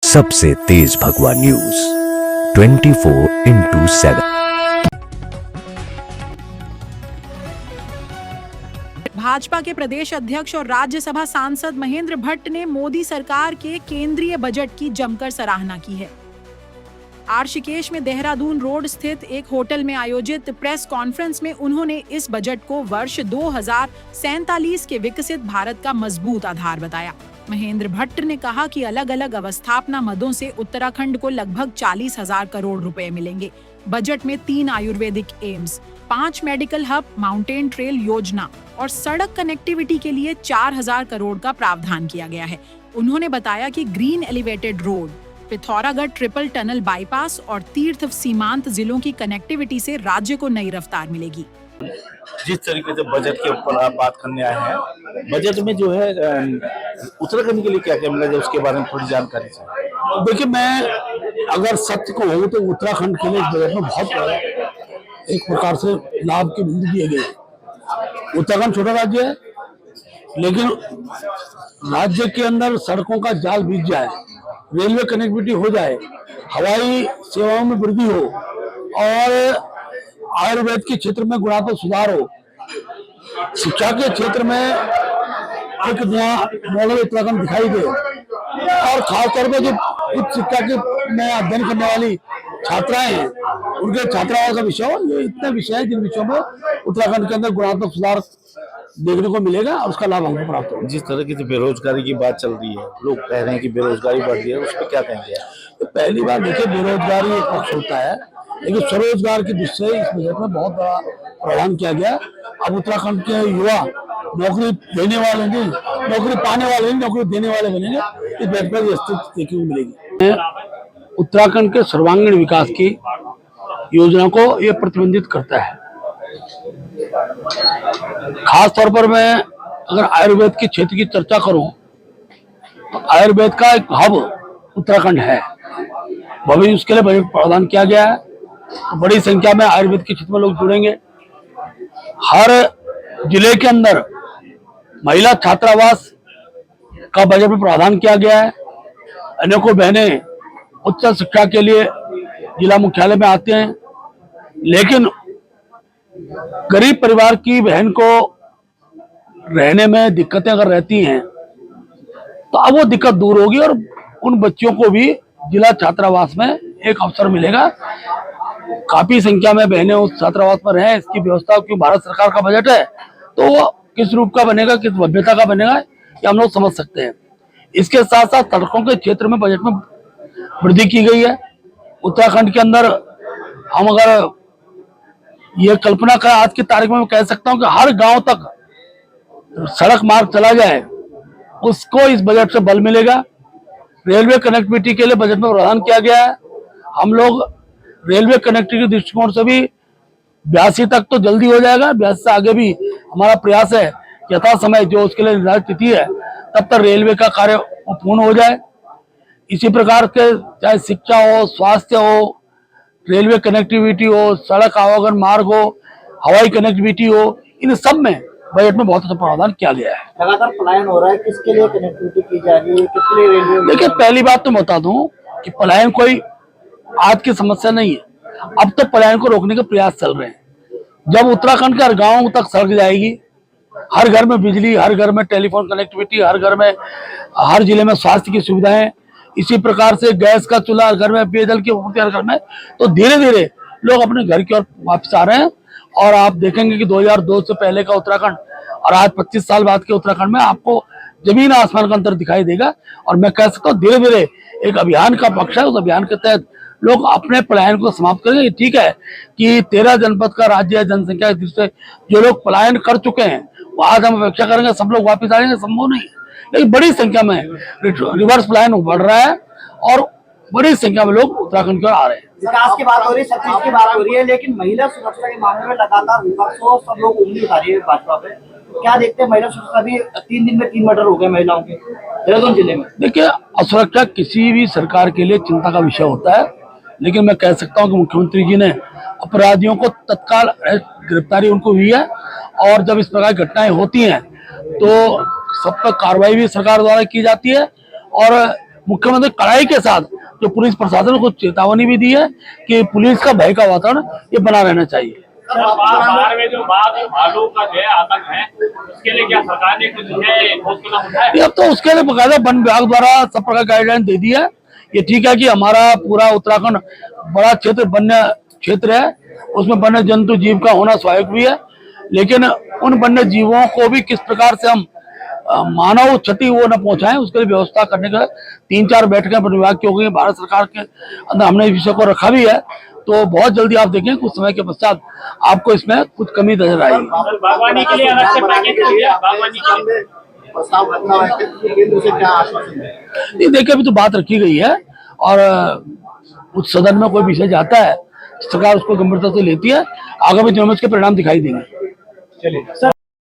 सबसे तेज भगवा न्यूज 24/7। भाजपा के प्रदेश अध्यक्ष और राज्यसभा सांसद महेंद्र भट्ट ने मोदी सरकार के केंद्रीय बजट की जमकर सराहना की है। ऋषिकेश में देहरादून रोड स्थित एक होटल में आयोजित प्रेस कॉन्फ्रेंस में उन्होंने इस बजट को वर्ष 2047 के विकसित भारत का मजबूत आधार बताया। महेंद्र भट्ट ने कहा कि अलग अलग अवस्थापना मदों से उत्तराखंड को लगभग 40,000 करोड़ रुपए मिलेंगे। बजट में 3 Ayurvedic AIIMS, 5 medical hub, mountain trail योजना और सड़क कनेक्टिविटी के लिए 4,000 करोड़ का प्रावधान किया गया है। उन्होंने बताया कि green elevated road, Pithoragarh triple tunnel bypass और तीर्थ सीमांत जिलों की कनेक्टिविटी से राज्य को नई रफ्तार मिलेगी। जिस तरीके से बजट के ऊपर आप बात करने आए हैं, बजट में जो है उत्तराखंड के लिए क्या क्या मिला है, उसके बारे में थोड़ी जानकारी चाहिए। देखिए, मैं अगर सत्य को कहूँ तो उत्तराखंड के लिए इस बजट में बहुत एक प्रकार से लाभ के बिंदु दिए गए। उत्तराखंड छोटा राज्य है, लेकिन राज्य के अंदर सड़कों का जाल बिछ जाए, रेलवे कनेक्टिविटी हो जाए, हवाई सेवाओं में वृद्धि हो और आयुर्वेद के क्षेत्र में गुणात्मक सुधार हो, शिक्षा के क्षेत्र में एक नया मॉडल उत्तराखंड दिखाई दे और खासतौर पर जो उच्च शिक्षा के में अध्ययन करने वाली छात्राएं हैं, उनके छात्राओं का विषय हो, ये इतने विषय है जिन विषयों में उत्तराखंड के अंदर गुणात्मक सुधार देखने को मिलेगा और उसका लाभ हमको प्राप्त होगा। जिस तरह की बेरोजगारी की बात चल रही है, लोग कह रहे हैं कि बेरोजगारी बढ़ रही है, उस पर क्या कहेंगे? तो पहली बार देखिए, बेरोजगारी एक पक्ष होता है, लेकिन स्वरोजगार की दृष्टि से इस बजट में बहुत बड़ा प्रावधान किया गया। अब उत्तराखंड के युवा नौकरी देने वाले नहीं, नौकरी पाने वाले नहीं, नौकरी देने वाले बनेंगे। इस बजट में स्थिति देखने को मिलेगी। उत्तराखंड के सर्वांगीण विकास की योजना को ये प्रतिबंधित करता है। खास तौर पर मैं अगर आयुर्वेद के क्षेत्र की चर्चा करूं तो आयुर्वेद का एक हब उत्तराखंड है, भविष्य उसके लिए बजट प्रावधान किया गया है। तो बड़ी संख्या में आयुर्वेद के क्षेत्र में लोग जुड़ेंगे। हर जिले के अंदर महिला छात्रावास का बजट में प्रावधान किया गया है। अनेकों बहनें उच्च शिक्षा के लिए जिला मुख्यालय में आते हैं, लेकिन गरीब परिवार की बहन को रहने में दिक्कतें अगर रहती हैं तो अब वो दिक्कत दूर होगी और उन बच्चियों को भी जिला छात्रावास में एक अवसर मिलेगा। काफी संख्या में बहनें उस छात्रावास पर हैं। इसकी व्यवस्था की भारत सरकार का बजट है, तो वो किस रूप का बनेगा, किस भव्यता का बनेगा, ये हम लोग समझ सकते हैं। इसके साथ साथ सड़कों के क्षेत्र में बजट में वृद्धि की गई है। उत्तराखंड के अंदर हम अगर ये कल्पना का आज की तारीख में मैं कह सकता हूं कि हर गांव तक सड़क मार्ग चला जाए, उसको इस बजट से बल मिलेगा। रेलवे कनेक्टिविटी के लिए बजट में प्रावधान किया गया है। हम लोग रेलवे कनेक्टिविटी दृष्टिकोण से भी 82 तक तो जल्दी हो जाएगा, 82 से आगे भी हमारा प्रयास है यथा समय जो उसके लिए निर्धारित तिथि है तब तक रेलवे का कार्य पूर्ण हो जाए। इसी प्रकार के चाहे शिक्षा हो, स्वास्थ्य हो, रेलवे कनेक्टिविटी हो, सड़क आवागमन मार्ग हो, हवाई कनेक्टिविटी हो, इन सब में बजट में बहुत अच्छा प्रावधान किया गया है। लगातार पलायन हो रहा है, किसके लिए कनेक्टिविटी की जा रही है, किसके लिए रेलवे? देखिए, पहली बात तो बता दूं कि पलायन कोई आज की समस्या नहीं है। अब तो पलायन को रोकने के प्रयास चल रहे हैं। जब उत्तराखंड के हर गाँव तक सड़क जाएगी, हर घर में बिजली, हर घर में टेलीफोन कनेक्टिविटी, हर घर में, हर जिले में स्वास्थ्य की सुविधाएं, इसी प्रकार से गैस का चूल्हा घर में, पेयजल की आपूर्ति हर घर में, तो धीरे धीरे लोग अपने घर की ओर वापस आ रहे हैं। और आप देखेंगे कि 2002 से पहले का उत्तराखंड और आज 25 साल बाद के उत्तराखंड में आपको जमीन आसमान का अंतर दिखाई देगा। और मैं कह सकता हूँ धीरे धीरे एक अभियान का पक्ष है, उस अभियान के तहत लोग अपने पलायन को समाप्त करेंगे। ठीक है कि 13 जनपद का राज्य है, जनसंख्या की दृष्टि से जो लोग पलायन कर चुके हैं वो आज हम अपेक्षा करेंगे सब लोग वापस आएंगे, संभव नहीं है। लेकिन बड़ी संख्या में रिवर्स पलायन बढ़ रहा है और बड़ी संख्या में लोग उत्तराखंड की ओर आ रहे हैं। विकास की बात हो रही है, सब चीज की बात हो रही है, लेकिन महिला सुरक्षा के मामले में लगातार विपक्ष और सब लोग उंगली उठा रही है भाजपा पे। क्या देखते हैं, महिला सुरक्षा भी 3 दिन में 3 मर्डर हो गए महिलाओं के देहरादून जिले में। देखिए, असुरक्षा किसी भी सरकार के लिए चिंता का विषय होता है, लेकिन मैं कह सकता हूँ कि मुख्यमंत्री जी ने अपराधियों को तत्काल गिरफ्तारी उनको हुई है। और जब इस प्रकार की घटनाएं होती हैं तो सब पर कार्रवाई भी सरकार द्वारा की जाती है और मुख्यमंत्री कड़ाई के साथ जो पुलिस प्रशासन को चेतावनी भी दी है कि पुलिस का भय का वातावरण ये बना रहना चाहिए। बाहर में जो बाघ भालू का जो है आतंक है, उसके लिए क्या सरकार ने कुछ है ठोस कदम उठाया? अब तो उसके लिए बकायदा वन विभाग द्वारा सब प्रकार गाइडलाइन दे दी है। ये ठीक है कि हमारा पूरा उत्तराखंड बड़ा क्षेत्र वन्य क्षेत्र है, उसमें वन्य जंतु जीव का होना स्वाभाविक भी है, लेकिन उन वन्य जीवों को भी किस प्रकार से हम मानव क्षति वो न पहुंचाएं, उसके लिए व्यवस्था करने का 3-4 बैठकें वन विभाग की हो गई। भारत सरकार के अंदर हमने इस विषय को रखा भी है, तो बहुत जल्दी आप देखें कुछ समय के पश्चात आपको इसमें कुछ कमी नजर आएगी। बागवानी के लिए अलग से पैकेज हो गया, बागवानी के लिए प्रस्ताव रखा हुआ है, केंद्र से क्या आश्वासन है? नहीं, देखिए अभी तो बात रखी गई है और उस सदन में कोई विषय जाता है, सरकार उसको गंभीरता से लेती है। आगामी दिनों में उसके परिणाम दिखाई देंगे। चलिए।